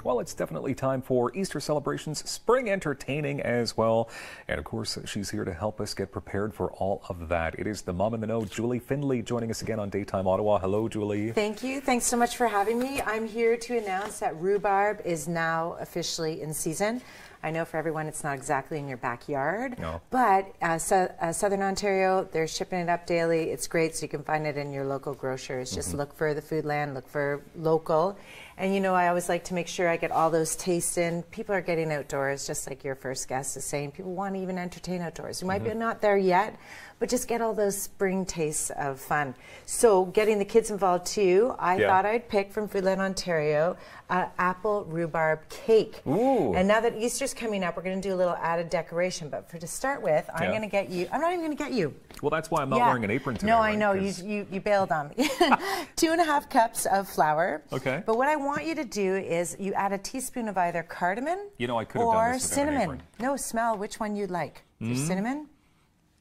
Well, it's definitely time for Easter celebrations, spring entertaining as well. And of course, she's here to help us get prepared for all of that. It is the mom in the know, Julie Findlay, joining us again on Daytime Ottawa. Hello, Julie. Thank you. Thanks so much for having me. I'm here to announce that rhubarb is now officially in season. I know for everyone it's not exactly in your backyard, but Southern Ontario, they're shipping it up daily. It's great, so you can find it in your local grocers. Just look for the Foodland, look for local. And you know, I always like to make sure I get all those tastes in. People are getting outdoors, just like your first guest is saying. People want to even entertain outdoors. You might be not there yet, but just get all those spring tastes of fun. So getting the kids involved too, I thought I'd pick from Foodland Ontario apple rhubarb cake. Ooh. And now that Easter's coming up, we're going to do a little added decoration. But to start with, I'm going to get you, I'm not even going to get you. Well, that's why I'm not wearing an apron today. No, right? I know, you bailed on me. 2.5 cups of flour. Okay. But what I want you to do is you add a teaspoon of either cardamom I could have done this without an apron. No, smell which one you'd like. Cinnamon?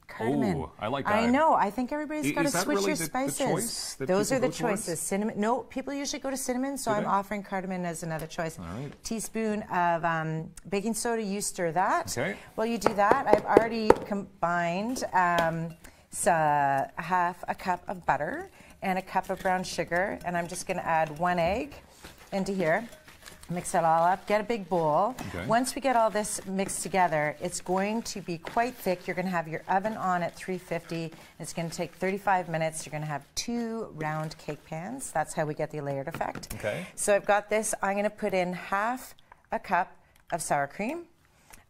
Cardamom. Ooh, I like that. I know. I think everybody's got to switch really your spices. Those are the choices. Cinnamon. No, people usually go to cinnamon, so I'm offering cardamom as another choice. All right. Teaspoon of baking soda. You stir that. Okay. While you do that, I've already combined half a cup of butter and a cup of brown sugar, and I'm just going to add 1 egg into here. Mix it all up, get a big bowl. Okay. Once we get all this mixed together, it's going to be quite thick. You're going to have your oven on at 350. It's going to take 35 minutes. You're going to have 2 round cake pans. That's how we get the layered effect. Okay. So I've got this. I'm going to put in half a cup of sour cream.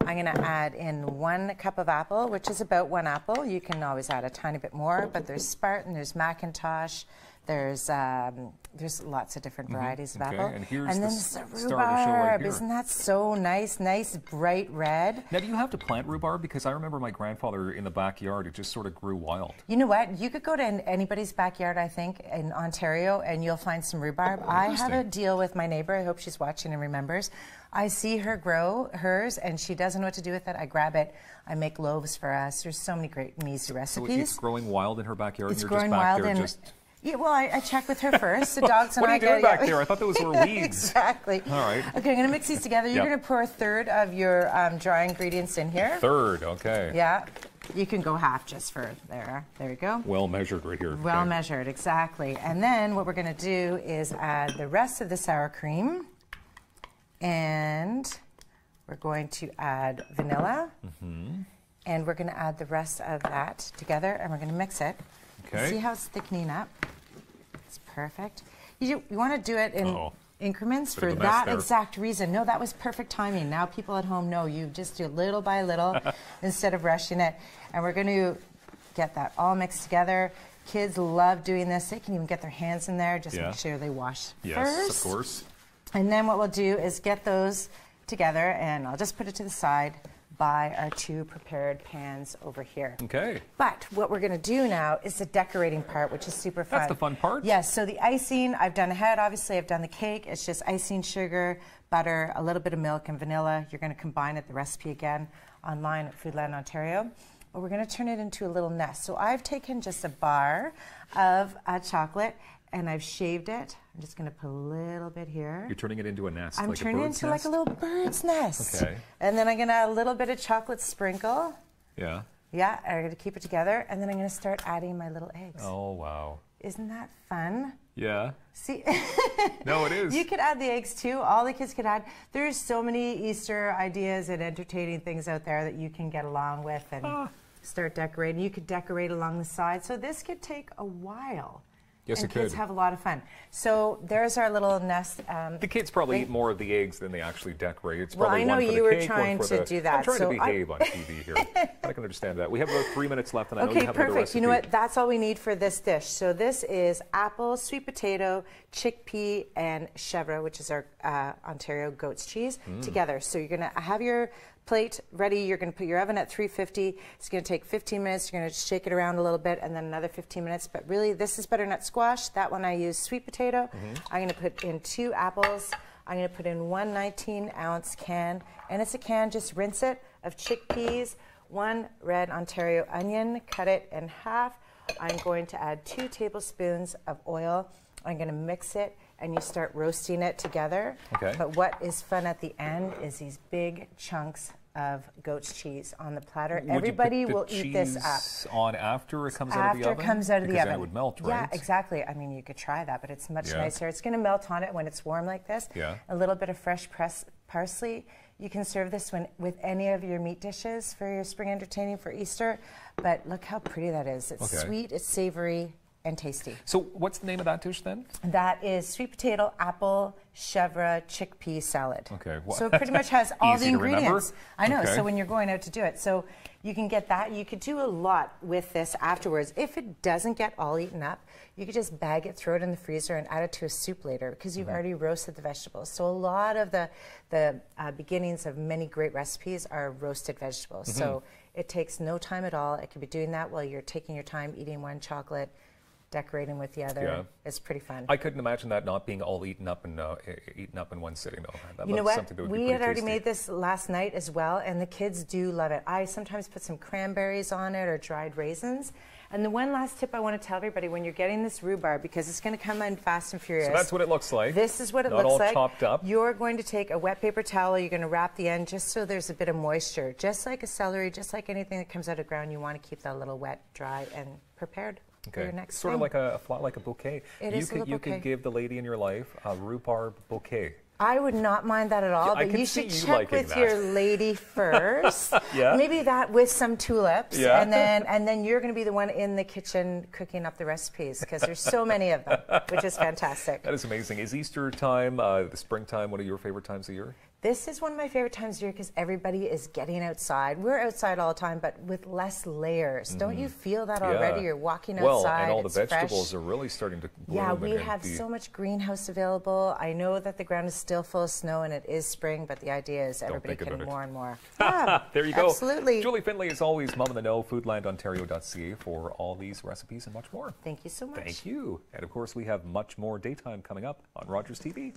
I'm going to add in 1 cup of apple, which is about 1 apple. You can always add a tiny bit more, but there's Spartan, there's Macintosh, there's lots of different varieties of apple. And here's then the rhubarb. right here. Isn't that so nice? Nice bright red. Now, do you have to plant rhubarb? Because I remember my grandfather in the backyard, it just sort of grew wild. You know what? You could go to anybody's backyard, I think, in Ontario, and you'll find some rhubarb. I have a deal with my neighbor. I hope she's watching and remembers. I see her grow hers, and she doesn't know what to do with it. I grab it. I make loaves for us. There's so many great easy recipes. So it's growing wild in her backyard, it's and you're growing just back wild there in... just... Yeah, well, I check with her first. The dogs and what are I you doing back there? I thought those were weeds. Exactly. All right. Okay, I'm going to mix these together. You're going to pour 1/3 of your dry ingredients in here. 1/3, okay. Yeah. You can go half just for there. There you go. Well measured right here. Well measured, exactly. And then what we're going to do is add the rest of the sour cream. And we're going to add vanilla. And we're going to add the rest of that together, and we're going to mix it. Okay. See how it's thickening up? It's perfect. You want to do it in increments for that exact reason. No, that was perfect timing. Now people at home know you just do it little by little instead of rushing it. And we're going to get that all mixed together. Kids love doing this. They can even get their hands in there. Just make sure they wash first. Yes, of course. And then what we'll do is get those together, and I'll just put it to the side by our 2 prepared pans over here. Okay. But what we're going to do now is the decorating part, which is super fun. That's the fun part? Yes, so the icing, I've done ahead, obviously I've done the cake. It's just icing, sugar, butter, a little bit of milk, and vanilla. You're going to combine it, the recipe again, online at Foodland Ontario. But we're going to turn it into a little nest. So I've taken just a bar of chocolate, and I've shaved it. I'm just going to put a little bit here. You're turning it into a nest, I'm like turning a it bird's into nest? like a little bird's nest. Okay. And then I'm going to add a little bit of chocolate sprinkle. Yeah. Yeah, I'm going to keep it together, and then I'm going to start adding my little eggs. Oh, wow. Isn't that fun? Yeah. See? No, it is. You could add the eggs too. All the kids could add. There's so many Easter ideas and entertaining things out there that you can get along with and start decorating. You could decorate along the side. So this could take a while. Yes, and it could. kids have a lot of fun. So there's our little nest. The kids probably eat more of the eggs than they actually decorate. It's Well, probably I know one for you the were cake, trying to do that. I'm trying so to behave on TV here. I can understand that. We have about 3 minutes left, and I know you Okay, have another perfect. recipe. You know what? That's all we need for this dish. So this is apple, sweet potato, chickpea, and chèvre, which is our Ontario goat's cheese, together. So you're going to have your plate ready. You're going to put your oven at 350. It's going to take 15 minutes. You're going to shake it around a little bit, and then another 15 minutes. But really, this is butternut squash. That one I use sweet potato. I'm going to put in 2 apples. I'm going to put in 1 19-ounce can, and it's a can, just rinse it, of chickpeas, 1 red Ontario onion, cut it in half. I'm going to add 2 tablespoons of oil. I'm going to mix it, and you start roasting it together. Okay. But what is fun at the end is these big chunks of goat's cheese on the platter. Everybody will eat this up. On after it comes out of the oven? After it comes out of the oven. Because then it would melt, right? Yeah, exactly. I mean, you could try that, but it's much nicer. It's going to melt on it when it's warm like this. Yeah. A little bit of fresh pressed parsley. You can serve this with any of your meat dishes for your spring entertaining for Easter. But look how pretty that is. It's sweet, it's savory, and tasty. So what's the name of that dish then? That is sweet potato, apple, chèvre, chickpea salad. Okay. So it pretty much has all the ingredients. I know. Okay. So when you're going out to do it, so you can get that. You could do a lot with this afterwards. If it doesn't get all eaten up, you could just bag it, throw it in the freezer, and add it to a soup later because you've already roasted the vegetables. So a lot of the beginnings of many great recipes are roasted vegetables. So it takes no time at all. It could be doing that while you're taking your time eating one chocolate, decorating with the other. Yeah. It's pretty fun. I couldn't imagine that not being all eaten up in one sitting though. That you know what? Something that would be We had already tasty. made this last night as well, and the kids do love it. I sometimes put some cranberries on it or dried raisins. And the one last tip I want to tell everybody when you're getting this rhubarb, because it's going to come in fast and furious. So that's what it looks like. This is what it not looks all like. Chopped up. You're going to take a wet paper towel. You're going to wrap the end just so there's a bit of moisture. Just like a celery, just like anything that comes out of the ground, you want to keep that a little wet, dry, and prepared. For your next sort of like a bouquet. It is a little you bouquet. could give the lady in your life a rhubarb bouquet. I would not mind that at all, I but can you see should you check liking with that. your lady first. Yeah. Maybe that with some tulips, Yeah. and then you're going to be the one in the kitchen cooking up the recipes because there's so many of them, which is fantastic. That is amazing. Is Easter time, the springtime, one of your favorite times of year? This is one of my favorite times of year because everybody is getting outside. We're outside all the time, but with less layers. Don't you feel that already? You're walking outside. Well, and all the it's vegetables fresh. are really starting to bloom. Yeah, we have so much greenhouse available. I know that the ground is still full of snow and it is spring, but the idea is everybody can more and more. Yeah, there you go. Absolutely. Julie Findlay, as always, Mom in the Know, foodlandontario.ca for all these recipes and much more. Thank you so much. Thank you. And of course, we have much more daytime coming up on Rogers TV.